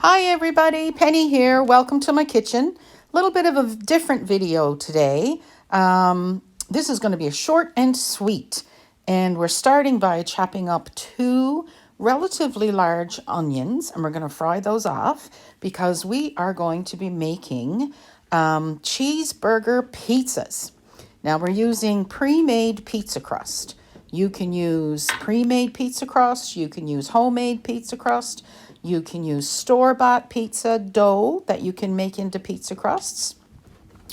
Hi everybody, Penny here. Welcome to my kitchen. A little bit of a different video today. This is going to be a short and sweet. And we're starting by chopping up two relatively large onions. And we're going to fry those off because we are going to be making cheeseburger pizzas. Now we're using pre-made pizza crust. You can use pre-made pizza crust. You can use homemade pizza crust. You can use store-bought pizza dough that you can make into pizza crusts.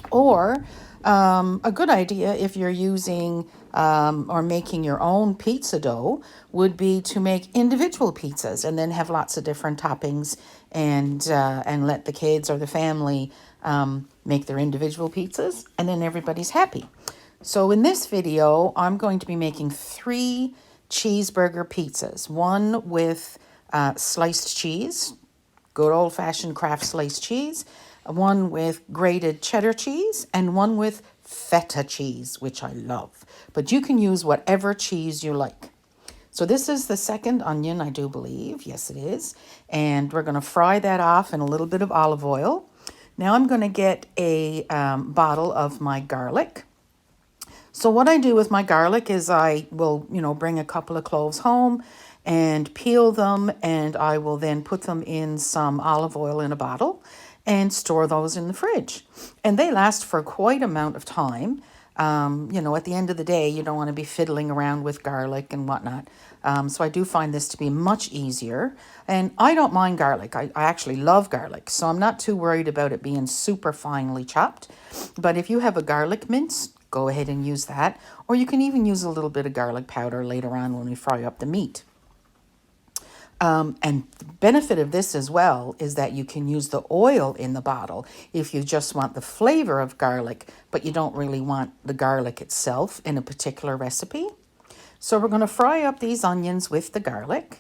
Or a good idea if you're using or making your own pizza dough would be to make individual pizzas and then have lots of different toppings and let the kids or the family make their individual pizzas, and then everybody's happy. So in this video, I'm going to be making 3 cheeseburger pizzas. One with sliced cheese, good old-fashioned Kraft sliced cheese, one with grated cheddar cheese, and one with feta cheese, which I love. But you can use whatever cheese you like. So this is the second onion, I do believe. Yes, it is. And we're going to fry that off in a little bit of olive oil. Now I'm going to get a bottle of my garlic. So what I do with my garlic is I will, bring a couple of cloves home and peel them, and I will then put them in some olive oil in a bottle and store those in the fridge. And they last for quite an amount of time. At the end of the day, you don't want to be fiddling around with garlic and whatnot. So I do find this to be much easier. And I don't mind garlic. I actually love garlic. So I'm not too worried about it being super finely chopped. But if you have a garlic mince, go ahead and use that. Or you can even use a little bit of garlic powder later on when we fry up the meat. And the benefit of this as well is that you can use the oil in the bottle if you just want the flavor of garlic, but you don't really want the garlic itself in a particular recipe. So we're going to fry up these onions with the garlic.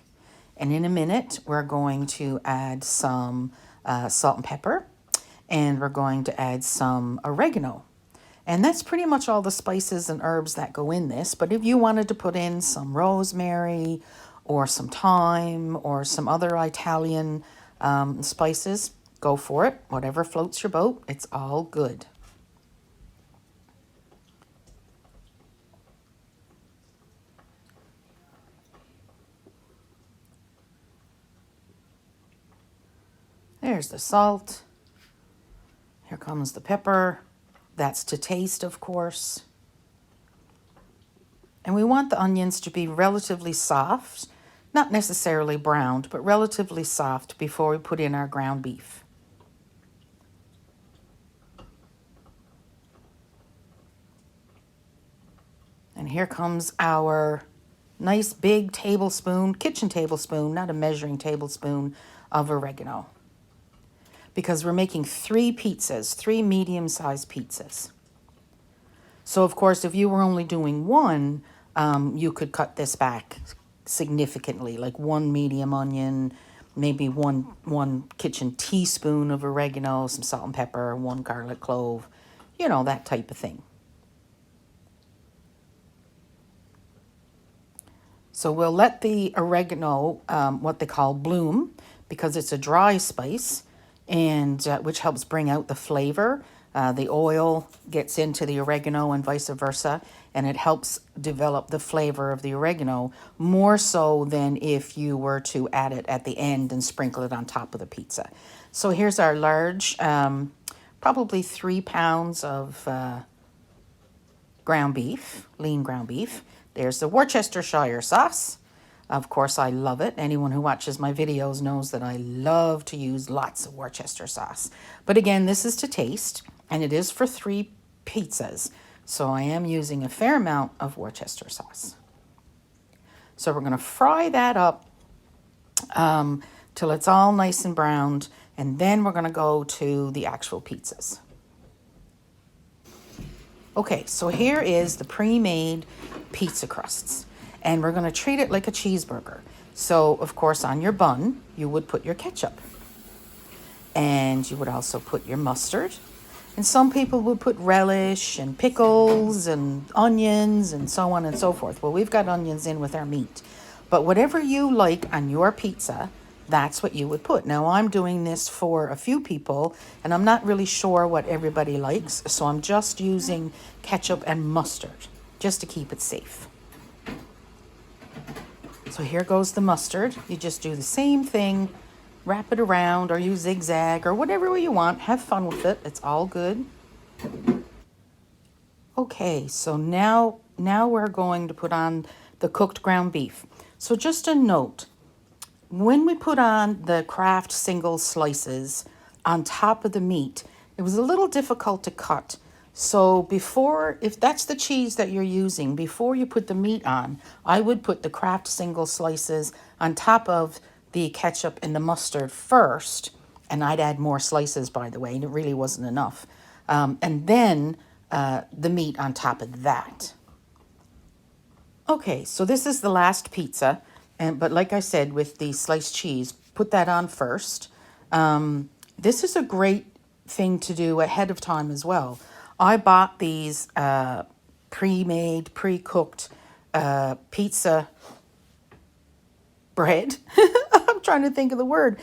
And in a minute, we're going to add some salt and pepper. And we're going to add some oregano. And that's pretty much all the spices and herbs that go in this. But if you wanted to put in some rosemary or some thyme or some other Italian spices, go for it. Whatever floats your boat, it's all good. There's the salt. Here comes the pepper. That's to taste, of course. And we want the onions to be relatively soft, not necessarily browned, but relatively soft before we put in our ground beef. And here comes our nice big tablespoon, kitchen tablespoon, not a measuring tablespoon, of oregano. Because we're making 3 pizzas, 3 medium-sized pizzas. So, of course, if you were only doing one, you could cut this back significantly, like 1 medium onion, maybe one kitchen teaspoon of oregano, some salt and pepper, 1 garlic clove, that type of thing. So we'll let the oregano, what they call bloom, because it's a dry spice, and which helps bring out the flavor. The oil gets into the oregano and vice versa, and it helps develop the flavor of the oregano more so than if you were to add it at the end and sprinkle it on top of the pizza. So here's our large, probably 3 pounds of ground beef, lean ground beef. There's the Worcestershire sauce. Of course, I love it. Anyone who watches my videos knows that I love to use lots of Worcester sauce. But again, this is to taste, and it is for 3 pizzas. So I am using a fair amount of Worcester sauce. So we're going to fry that up till it's all nice and browned, and then we're going to go to the actual pizzas. Okay, so here is the pre-made pizza crusts. And we're going to treat it like a cheeseburger. So, of course, on your bun, you would put your ketchup. And you would also put your mustard. And some people would put relish and pickles and onions and so on and so forth. Well, we've got onions in with our meat. But whatever you like on your pizza, that's what you would put. Now, I'm doing this for a few people, and I'm not really sure what everybody likes, so I'm just using ketchup and mustard, just to keep it safe. So here goes the mustard. You just do the same thing, wrap it around, or you zigzag, or whatever way you want. Have fun with it. It's all good. Okay, so now we're going to put on the cooked ground beef. So just a note, when we put on the Kraft single slices on top of the meat, it was a little difficult to cut. So before, if that's the cheese that you're using, before you put the meat on, I would put the Kraft single slices on top of the ketchup and the mustard first, and I'd add more slices, by the way, and it really wasn't enough. And then the meat on top of that. Okay, so this is the last pizza, but like I said, with the sliced cheese, put that on first. This is a great thing to do ahead of time as well. I bought these pre-made, pre-cooked pizza bread. I'm trying to think of the word.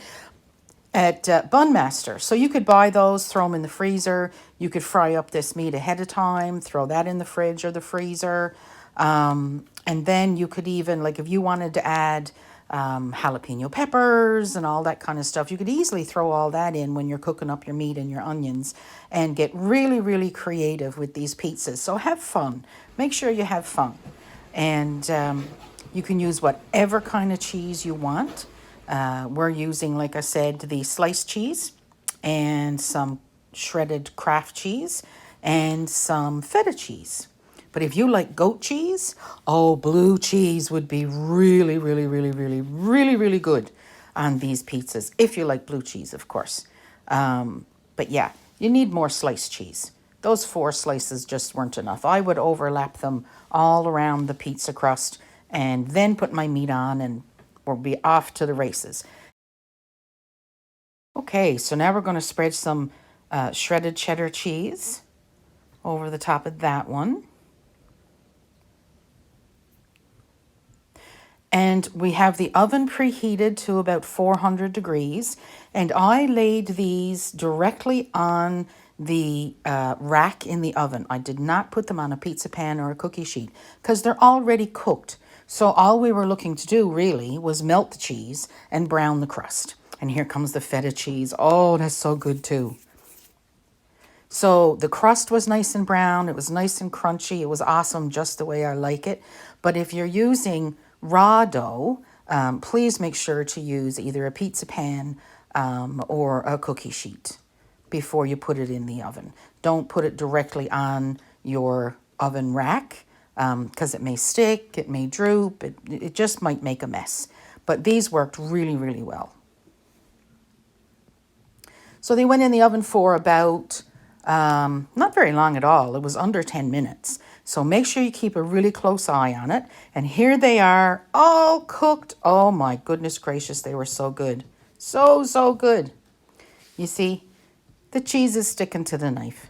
At Bun Master. So you could buy those, throw them in the freezer. You could fry up this meat ahead of time, throw that in the fridge or the freezer. And then you could even, like if you wanted to add jalapeno peppers and all that kind of stuff, you could easily throw all that in when you're cooking up your meat and your onions and get really, really creative with these pizzas. So have fun. Make sure you have fun. And you can use whatever kind of cheese you want. We're using, like I said, the sliced cheese and some shredded Kraft cheese and some feta cheese. But if you like goat cheese, oh, blue cheese would be really, really, really, really, really, really good on these pizzas. If you like blue cheese, of course. But yeah, you need more sliced cheese. Those 4 slices just weren't enough. I would overlap them all around the pizza crust and then put my meat on and we'll be off to the races. Okay, so now we're going to spread some shredded cheddar cheese over the top of that one. And we have the oven preheated to about 400 degrees. And I laid these directly on the rack in the oven. I did not put them on a pizza pan or a cookie sheet because they're already cooked. So all we were looking to do really was melt the cheese and brown the crust. And here comes the feta cheese. Oh, that's so good too. So the crust was nice and brown. It was nice and crunchy. It was awesome, just the way I like it. But if you're using raw dough, please make sure to use either a pizza pan or a cookie sheet before you put it in the oven. Don't put it directly on your oven rack because it may stick, it may droop, it just might make a mess. But these worked really, really well. So they went in the oven for about, not very long at all. It was under 10 minutes. So make sure you keep a really close eye on it. And here they are, all cooked. Oh my goodness gracious, they were so good. So, so good. You see, the cheese is sticking to the knife.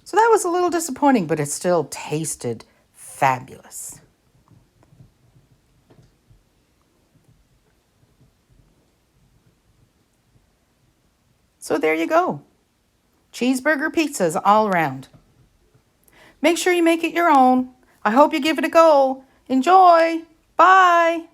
So that was a little disappointing, but it still tasted fabulous. So there you go. Cheeseburger pizzas all around. Make sure you make it your own. I hope you give it a go. Enjoy. Bye.